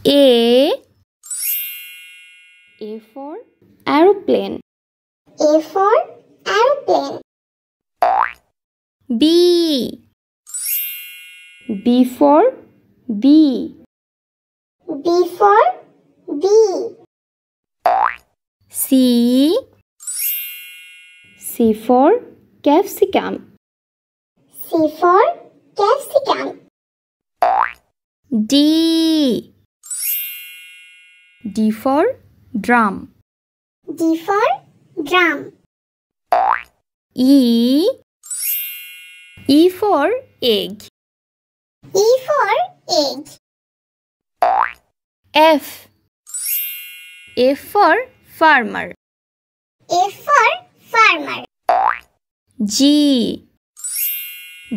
A. A for aeroplane. A for aeroplane. B. B for bee. B for bee. C. C for capsicum. C for capsicum. D. D for drum. D for drum. E. E for egg. E for egg. F. F for farmer. F for farmer. G.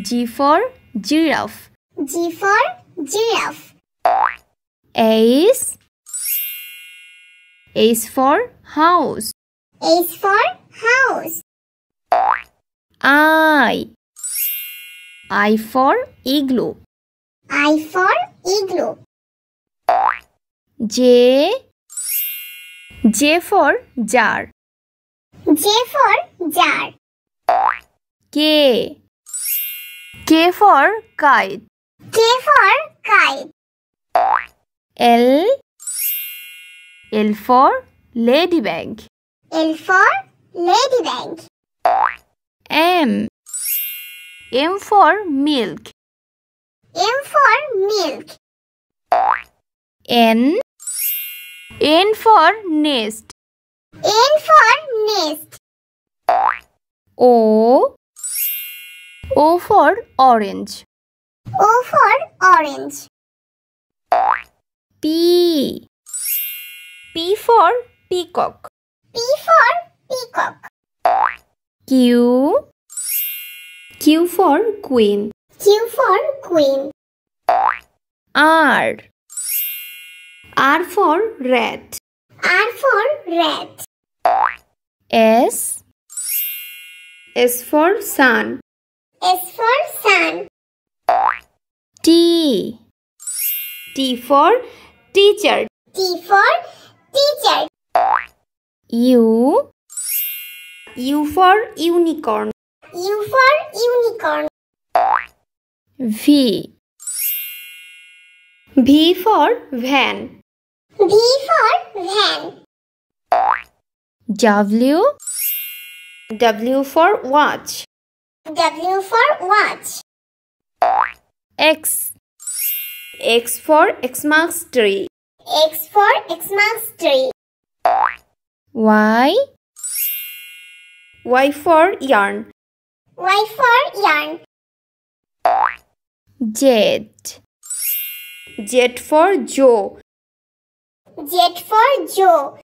G for giraffe. G for giraffe. H. H for house. H for house. I. I for igloo. I for igloo. J. J for jar. J for jar. K. K for kite. K for kite. L. L for ladybug. L for ladybug. M. M for milk. M for milk. N. N for nest. N for nest. O. O for orange. O for orange. P. P for peacock. P for peacock. Q. Q for queen. Q for queen. R. R for rat. R for rat. S. S for sun. S for sun. T. T for teacher. T for teacher. U. U for unicorn. U for unicorn. V. V for van. V for van. W. W for watch. W for watch. X. X for Xmas tree. X for Xmas tree. Y. Y for yarn. Y for yarn. Z. Z for Joe. Z for Joe.